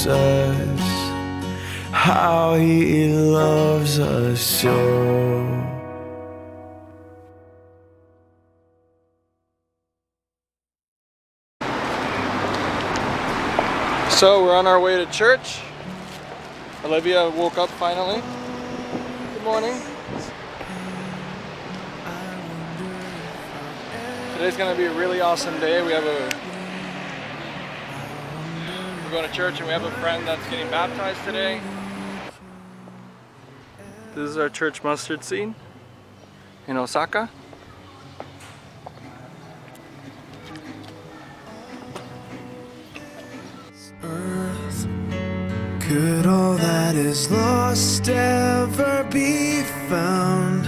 loves us, how he loves us so. So we're on our way to church. Olivia woke up finally. Good morning. Today's gonna be a really awesome day. We're going to church and we have a friend that's getting baptized today. This is our church mustard scene in Osaka. Earth, could all that is lost ever be found?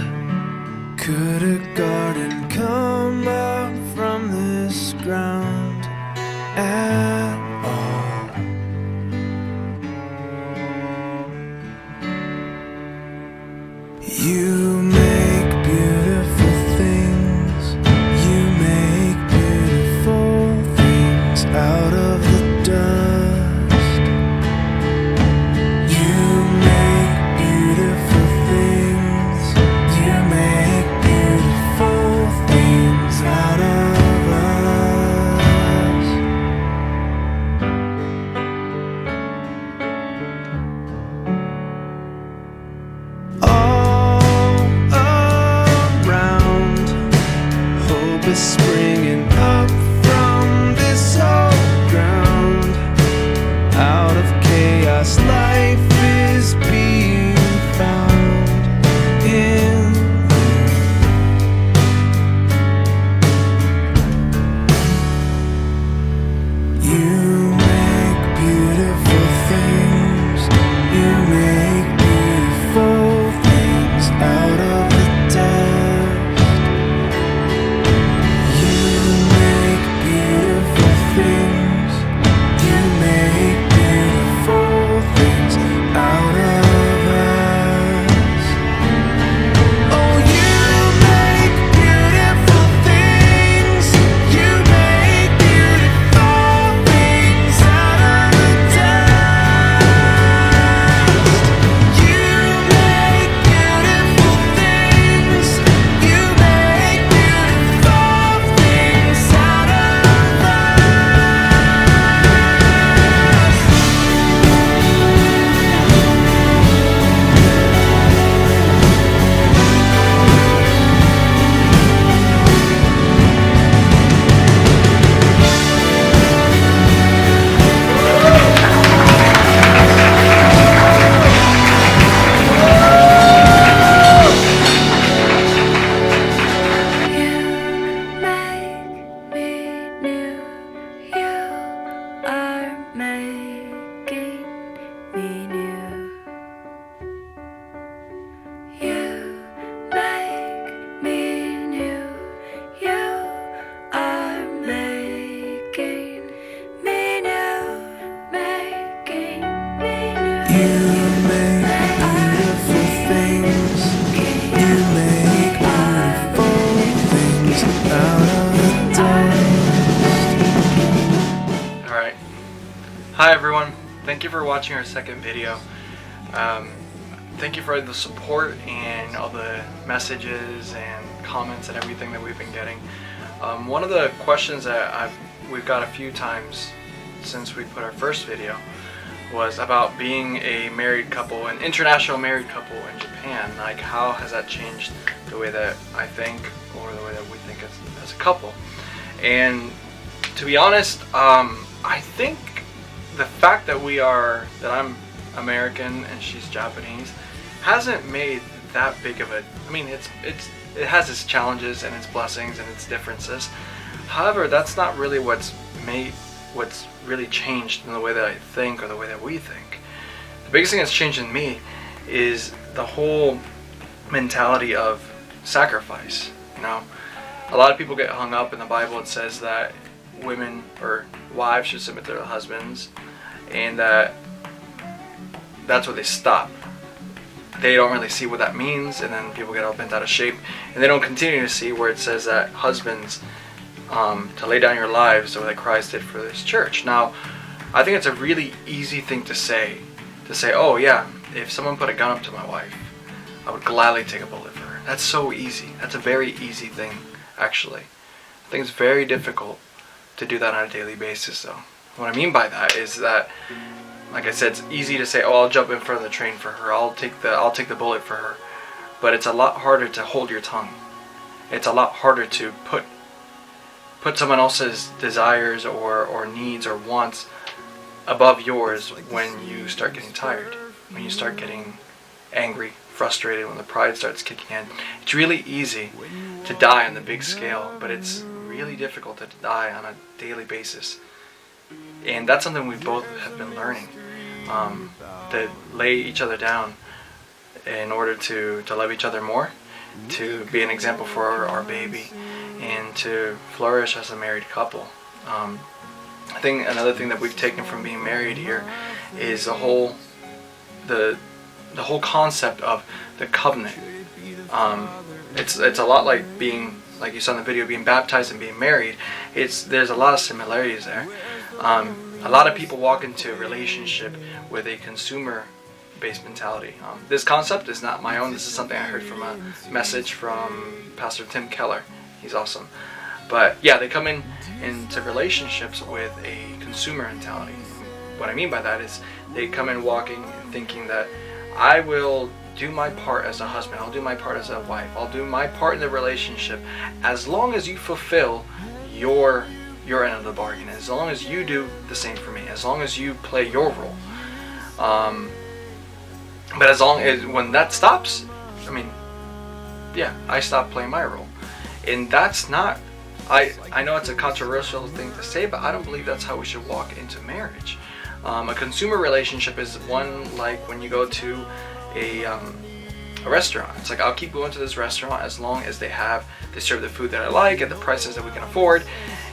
Could a garden come up from this ground at all? You make beautiful things, you make beautiful things out of the dust. You make beautiful things, you make beautiful things out of us. All around, hope is springing up from this old ground. Out of chaos, life is being found in you. You make beautiful things, you make beautiful things out of the dust. You make beautiful things, you make beautiful things out of us. Oh, you make beautiful things, you make beautiful things out of the dust. You make beautiful things, you make beautiful things out of Alright. Hi everyone. Thank you for watching our second video. Thank you for the support and all the messages and comments and everything that we've been getting. One of the questions that we've got a few times since we put our first video was about being a married couple, an international married couple in Japan. Like, how has that changed the way that I think, or the way that we think as a couple? And to be honest, I think the fact that I'm American and she's Japanese hasn't made that big of a, I mean, it has its challenges and its blessings and its differences. However, that's not really what's really changed in the way that I think or the way that we think. The biggest thing that's changed in me is the whole mentality of sacrifice. You know, a lot of people get hung up in the Bible. It says that women or wives should submit to their husbands, and that's where they stop. They don't really see what that means, and then people get all bent out of shape, and they don't continue to see where it says that husbands to lay down your lives the way that Christ did for this church. Now, I think it's a really easy thing to say, oh yeah, if someone put a gun up to my wife, I would gladly take a bullet for her. That's so easy. That's a very easy thing, actually. I think it's very difficult to do that on a daily basis, though. What I mean by that is that, like I said, it's easy to say, oh, I'll jump in front of the train for her, I'll take the bullet for her. But it's a lot harder to hold your tongue. It's a lot harder to put someone else's desires or needs or wants above yours when you start getting tired, when you start getting angry, frustrated, when the pride starts kicking in. It's really easy to die on the big scale, but it's really difficult to die on a daily basis. And that's something we both have been learning, to lay each other down in order to love each other more, to be an example for our baby, and to flourish as a married couple. I think another thing that we've taken from being married here is the whole concept of the covenant. It's a lot like being, like you saw in the video, being baptized and being married. There's a lot of similarities there. A lot of people walk into a relationship with a consumer-based mentality. This concept is not my own. This is something I heard from a message from Pastor Tim Keller. He's awesome. But yeah, they come into relationships with a consumer mentality. What I mean by that is they come in walking and thinking that I will do my part as a husband, I'll do my part as a wife, I'll do my part in the relationship as long as you fulfill your end of the bargain, as long as you do the same for me, as long as you play your role. But as long as when that stops, I mean, yeah, I stop playing my role. And that's not, I know it's a controversial thing to say, but I don't believe that's how we should walk into marriage. A consumer relationship is one like when you go to a restaurant. It's like, I'll keep going to this restaurant as long as they serve the food that I like at the prices that we can afford,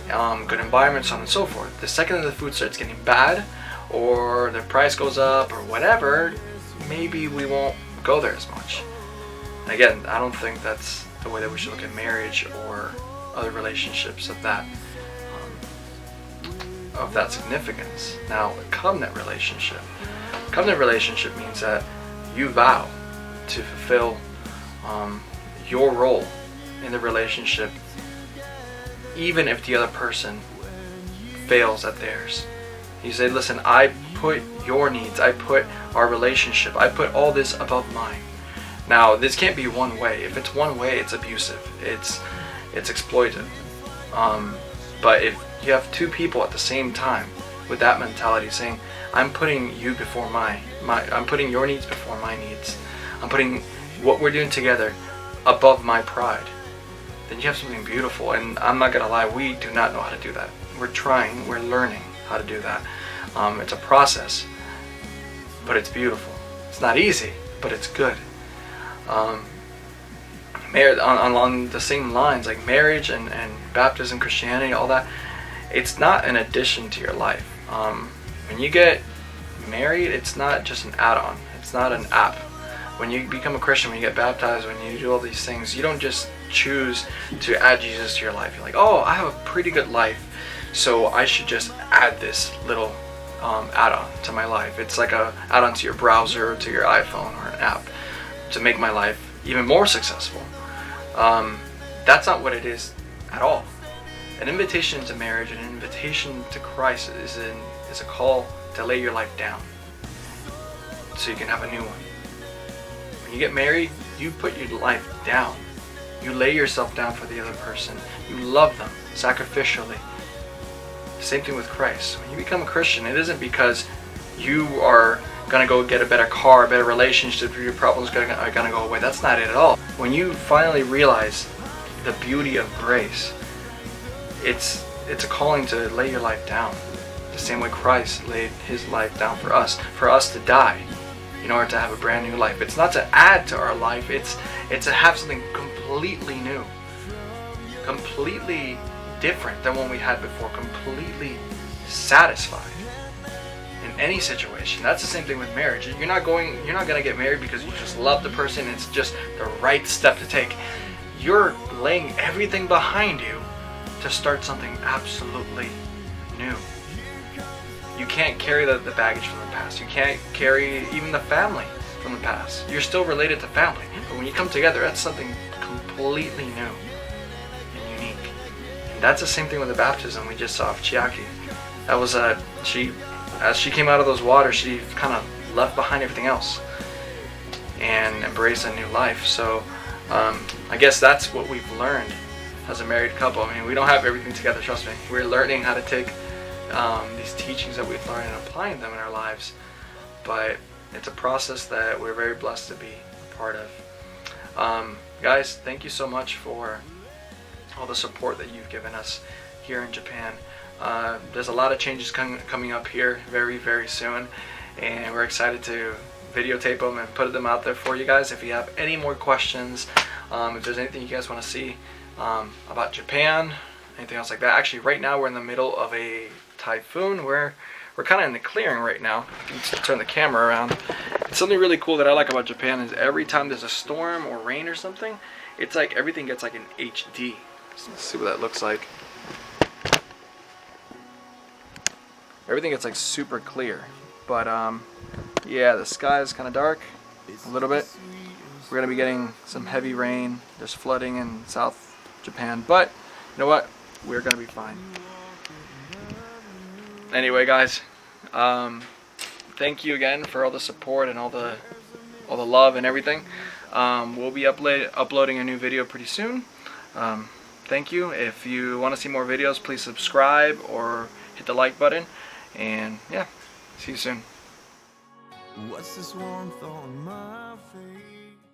good environment, so on and so forth. The second the food starts getting bad, or the price goes up, or whatever, maybe we won't go there as much. And again, I don't think that's the way that we should look at marriage or other relationships of that significance. Now, a covenant relationship means that you vow to fulfill your role in the relationship, even if the other person fails at theirs. You say, listen, I put your needs, I put our relationship, I put all this above mine. Now, this can't be one way. If it's one way, it's abusive. It's exploitive. But if you have two people at the same time with that mentality saying, I'm putting you before I'm putting your needs before my needs, I'm putting what we're doing together above my pride, then you have something beautiful. And I'm not gonna lie, we do not know how to do that. We're trying, we're learning how to do that. It's a process, but it's beautiful. It's not easy, but it's good. Along the same lines, like marriage and baptism, Christianity, all that, it's not an addition to your life. When you get married, it's not just an add-on. It's not an app. When you become a Christian, when you get baptized, when you do all these things, you don't just choose to add Jesus to your life. You're like, oh, I have a pretty good life, so I should just add this little add-on to my life. It's like a add-on to your browser, to your iPhone, or an app to make my life even more successful. That's not what it is at all. An invitation to marriage, an invitation to Christ is a call to lay your life down so you can have a new one. When you get married, you put your life down. You lay yourself down for the other person. You love them sacrificially. Same thing with Christ. When you become a Christian, it isn't because you are going to go get a better car, a better relationship, your problems are going to go away. That's not it at all. When you finally realize the beauty of grace, it's a calling to lay your life down. The same way Christ laid his life down for us to die in order to have a brand new life. It's not to add to our life, it's to have something completely new, completely different than what we had before, completely satisfied in any situation. That's the same thing with marriage. You're not going to get married because you just love the person, it's just the right step to take. You're laying everything behind you to start something absolutely new. You can't carry the baggage from the past. You can't carry even the family from the past. You're still related to family, but when you come together, that's something completely new and unique. And that's the same thing with the baptism we just saw of Chiaki. That was as she came out of those waters, she kind of left behind everything else and embraced a new life. So I guess that's what we've learned as a married couple. I mean, we don't have everything together, trust me. We're learning how to take these teachings that we've learned and applying them in our lives. But it's a process that we're very blessed to be a part of. Guys, thank you so much for all the support that you've given us here in Japan. There's a lot of changes coming up here very, very soon, and we're excited to videotape them and put them out there for you guys. If you have any more questions, if there's anything you guys want to see about Japan, anything else like that. Actually, right now we're in the middle of a typhoon. We're kind of in the clearing right now. I can turn the camera around. And something really cool that I like about Japan is every time there's a storm or rain or something, it's like everything gets like an HD. Let's see what that looks like. Everything gets like super clear. But yeah, the sky is kind of dark a little bit. We're going to be getting some heavy rain. There's flooding in South Japan. But you know what? We're going to be fine. Anyway, guys, thank you again for all the support and all the love and everything. We'll be uploading a new video pretty soon. Thank you. If you want to see more videos, please subscribe or hit the like button. And yeah, see you soon. What's this warmth on my face?